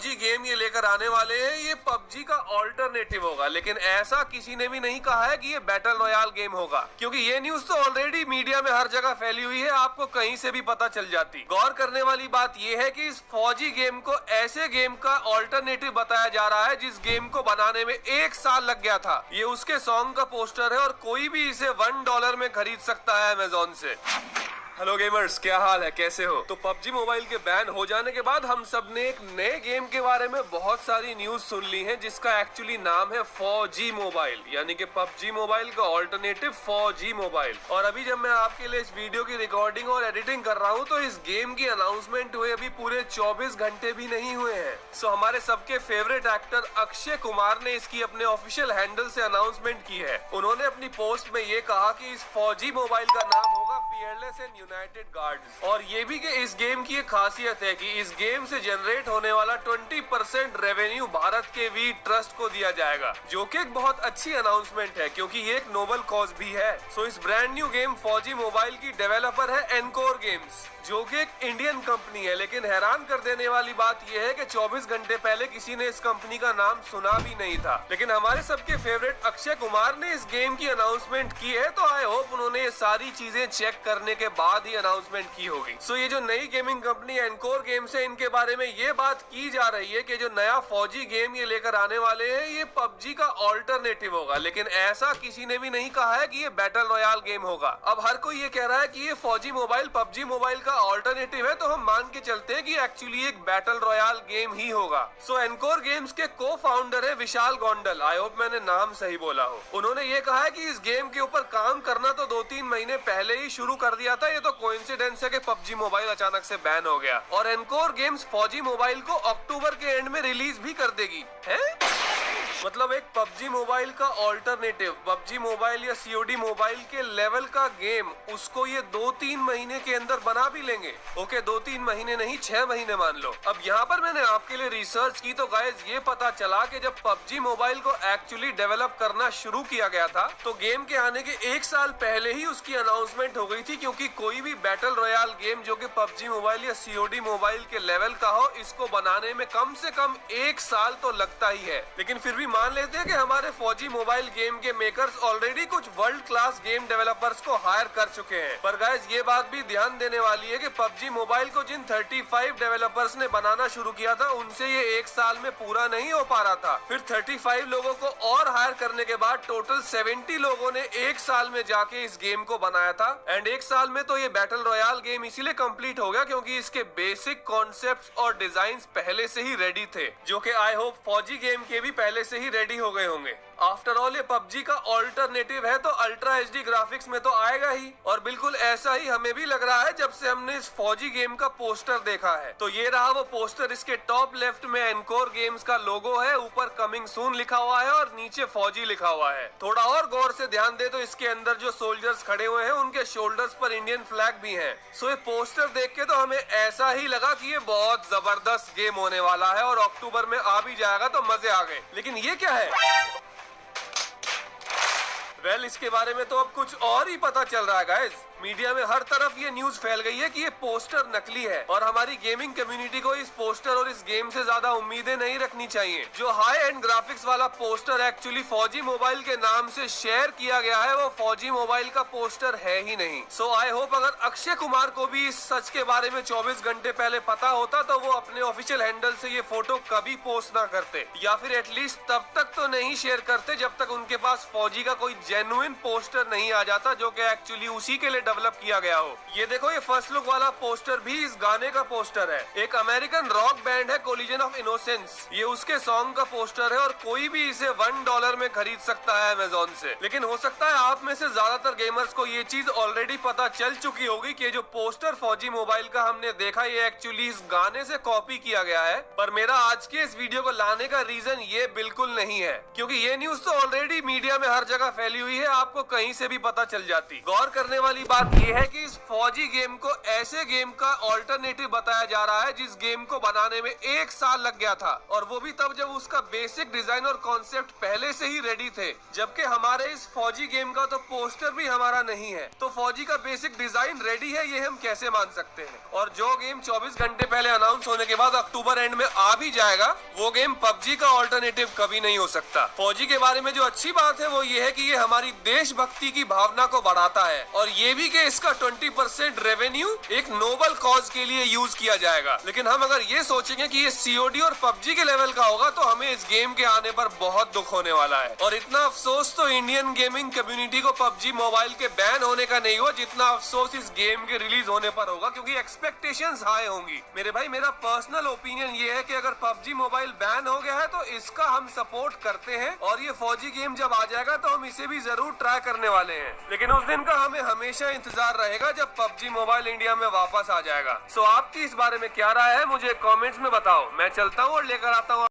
फौजी गेम ये लेकर आने वाले हैं, ये पबजी का ऑल्टरनेटिव होगा। लेकिन ऐसा किसी ने भी नहीं कहा है कि ये बैटल रॉयल गेम होगा, क्योंकि ये न्यूज तो ऑलरेडी मीडिया में हर जगह फैली हुई है, आपको कहीं से भी पता चल जाती। गौर करने वाली बात ये है कि इस फौजी गेम को ऐसे गेम का ऑल्टरनेटिव बताया जा रहा है जिस गेम को बनाने में 1 साल लग गया था। ये उसके सॉन्ग का पोस्टर है और कोई भी इसे $1 में खरीद सकता है अमेज़न से। हेलो गेमर्स, क्या हाल है, कैसे हो? तो पबजी मोबाइल के बैन हो जाने के बाद हम सब ने एक नए गेम के बारे में बहुत सारी न्यूज सुन ली है, जिसका एक्चुअली नाम है फौजी मोबाइल, यानी कि पबजी मोबाइल का ऑल्टरनेटिव फौजी मोबाइल। और अभी जब मैं आपके लिए इस वीडियो की रिकॉर्डिंग और एडिटिंग कर रहा हूँ तो इस गेम की अनाउंसमेंट हुए अभी पूरे 24 घंटे भी नहीं हुए हैं। सो हमारे सबके फेवरेट एक्टर अक्षय कुमार ने इसकी अपने ऑफिशियल हैंडल से अनाउंसमेंट की है। उन्होंने अपनी पोस्ट में ये कहा कि इस फौजी मोबाइल का नाम होगा फियरलेस एंड यूनाइटेड गार्ड्स। और ये भी कि इस गेम की एक खासियत है कि इस गेम से जनरेट होने वाला 20% रेवेन्यू भारत के वी ट्रस्ट को दिया जाएगा, जो कि एक बहुत अच्छी अनाउंसमेंट है क्योंकि ये एक नोबल कॉज भी है। सो इस ब्रांड न्यू गेम फौजी मोबाइल की डेवलपर है एनकोर गेम्स, जो कि एक इंडियन कंपनी है। लेकिन हैरान कर देने वाली बात यह है कि 24 घंटे पहले किसी ने इस कंपनी का नाम सुना भी नहीं था। लेकिन हमारे सबके फेवरेट अक्षय कुमार ने इस गेम की अनाउंसमेंट की है, तो आई होप उन्होंने ये सारी चीजें चेक करने के बाद ही अनाउंसमेंट की होगी। सो ये जो नई गेमिंग कंपनी एनकोर गेम्स है, इनके बारे में ये बात की जा रही है कि जो नया फौजी गेम ये लेकर आने वाले हैं, ये पबजी का ऑल्टरनेटिव होगा। लेकिन ऐसा किसी ने भी नहीं कहा है कि ये बैटल रॉयल गेम होगा। अब हर कोई ये कह रहा है कि ये फौजी मोबाइल पबजी मोबाइल का ऑल्टरनेटिव है, तो हम मान के चलते हैं कि एक्चुअली एक बैटल रॉयल गेम ही होगा। सो एनकोर गेम्स के को फाउंडर है विशाल गोंडल, आई होप मैंने नाम सही बोला हो। उन्होंने ये कहा है कि इस गेम के ऊपर काम करना तो 2-3 महीने पहले ही शुरू कर दिया था, ये तो कोइंसिडेंस है कि पबजी मोबाइल अचानक से बैन हो गया। और एनकोर गेम्स फौजी मोबाइल को अक्टूबर के एंड में रिलीज भी कर देगी। है मतलब एक पबजी मोबाइल का ऑल्टरनेटिव, पबजी मोबाइल या सीओडी मोबाइल के लेवल का गेम, उसको ये 2-3 महीने के अंदर बना भी लेंगे। ओके, 2-3 महीने नहीं, 6 महीने मान लो। अब यहाँ पर मैंने आपके लिए रिसर्च की तो गाइस ये पता चला कि जब पबजी मोबाइल को एक्चुअली डेवलप करना शुरू किया गया था तो गेम के आने के 1 साल पहले ही उसकी अनाउंसमेंट हो गई थी, क्योंकि कोई भी बैटल रॉयल गेम जो कि पबजी मोबाइल या सीओडी मोबाइल के लेवल का हो, इसको बनाने में कम से कम 1 साल तो लगता ही है। लेकिन फिर भी मान लेते हैं कि हमारे फौजी मोबाइल गेम के मेकर्स ऑलरेडी कुछ वर्ल्ड क्लास गेम डेवलपर्स को हायर कर चुके हैं। पर गाइस ये बात भी ध्यान देने वाली है कि पबजी मोबाइल को जिन 35 डेवलपर्स ने बनाना शुरू किया था, उनसे ये 1 साल में पूरा नहीं हो पा रहा था। फिर 35 लोगों को और हायर करने के बाद टोटल 70 लोगों ने 1 साल में जाके इस गेम को बनाया था। एंड 1 साल में तो ये बैटल रॉयल गेम इसीलिए कंप्लीट हो गया क्योंकि इसके बेसिक कॉन्सेप्ट्स और डिजाइन पहले से ही रेडी थे, जो कि आई होप फौजी गेम के भी पहले से ही रेडी हो गए होंगे। आफ्टर ऑल ये पबजी का ऑल्टरनेटिव है तो अल्ट्रा एचडी ग्राफिक्स में तो आएगा ही, और बिल्कुल ऐसा ही हमें भी लग रहा है जब से हमने इस फौजी गेम का पोस्टर देखा है। तो ये रहा वो पोस्टर, इसके टॉप लेफ्ट में एनकोर गेम्स का लोगो है, ऊपर कमिंग सून लिखा हुआ है और नीचे फौजी लिखा हुआ है। थोड़ा और गौर से ध्यान दे तो इसके अंदर जो सोल्जर्स खड़े हुए हैं उनके शोल्डर्स पर इंडियन फ्लैग भी है। सो ये पोस्टर देख के तो हमें ऐसा ही लगा कि ये बहुत जबरदस्त गेम होने वाला है और अक्टूबर में आ भी जाएगा तो मजे आ गए। लेकिन ये क्या है? वेल, इसके बारे में तो अब कुछ और ही पता चल रहा है गाइस। मीडिया में हर तरफ ये न्यूज फैल गई है कि ये पोस्टर नकली है और हमारी गेमिंग कम्युनिटी को इस पोस्टर और इस गेम से ज्यादा उम्मीदें नहीं रखनी चाहिए। जो हाई एंड ग्राफिक्स वाला पोस्टर एक्चुअली फौजी मोबाइल के नाम से शेयर किया गया है, वो फौजी मोबाइल का पोस्टर है ही नहीं। सो आई होप अगर अक्षय कुमार को भी इस सच के बारे में 24 घंटे पहले पता होता तो वो अपने ऑफिशियल हैंडल से ये फोटो कभी पोस्ट ना करते, या फिर एटलीस्ट तब तक तो नहीं शेयर करते जब तक उनके पास फौजी का कोई जेन्युइन पोस्टर नहीं आ जाता, जो कि एक्चुअली उसी के लिए डेवलप किया गया हो। ये देखो, ये फर्स्ट लुक वाला पोस्टर भी इस गाने का पोस्टर है। एक अमेरिकन रॉक बैंड है कोलिजन ऑफ इनोसेंस, ये उसके सॉन्ग का पोस्टर है और कोई भी इसे $1 में खरीद सकता है अमेज़न से। लेकिन हो सकता है आप में से ज्यादातर गेमर्स को ये चीज ऑलरेडी पता चल चुकी होगी कि जो पोस्टर फौजी मोबाइल का हमने देखा, ये एक्चुअली इस गाने से कॉपी किया गया है। पर मेरा आज के इस वीडियो को लाने का रीजन ये बिल्कुल नहीं है, क्योंकि ये न्यूज तो ऑलरेडी मीडिया में हर जगह फैली हुई है, आपको कहीं से भी पता चल जाती। गौर करने वाली बात यह है कि इस फौजी गेम को ऐसे गेम का ऑल्टरनेटिव बताया जा रहा है जिस गेम को बनाने में 1 साल लग गया था, और वो भी तब जब उसका बेसिक डिजाइन और कॉन्सेप्ट पहले से ही रेडी थे। जबकि हमारे इस फौजी गेम का तो पोस्टर भी हमारा नहीं है, तो फौजी का बेसिक डिजाइन रेडी है ये हम कैसे मान सकते हैं। और जो गेम 24 घंटे पहले अनाउंस होने के बाद अक्टूबर एंड में आ भी जाएगा, वो गेम पबजी का ऑल्टरनेटिव कभी नहीं हो सकता। फौजी के बारे में जो अच्छी बात है वो ये है कि ये हमारी देशभक्ति की भावना को बढ़ाता है, और ये भी कि इसका 20% रेवेन्यू एक नोबल कॉज के लिए यूज किया जाएगा। लेकिन हम अगर ये सोचेंगे कि ये सीओडी और पबजी के लेवल का होगा तो हमें इस गेम के आने पर बहुत दुख होने वाला है। और इतना अफसोस तो इंडियन गेमिंग कम्युनिटी को पबजी मोबाइल के बैन होने का नहीं हुआ जितना अफसोस इस गेम के रिलीज होने पर होगा, क्योंकि एक्सपेक्टेशंस हाई होंगी। मेरे भाई, मेरा पर्सनल ओपिनियन ये है कि अगर पबजी मोबाइल बैन हो गया है तो इसका हम सपोर्ट करते हैं, और ये फौजी गेम जब आ जाएगा तो हम इसे भी जरूर ट्राई करने वाले हैं। लेकिन उस दिन का हमें हमेशा इंतजार रहेगा जब पबजी मोबाइल इंडिया में वापस आ जाएगा। सो आपकी इस बारे में क्या राय है मुझे कमेंट्स में बताओ। मैं चलता हूँ और लेकर आता हूँ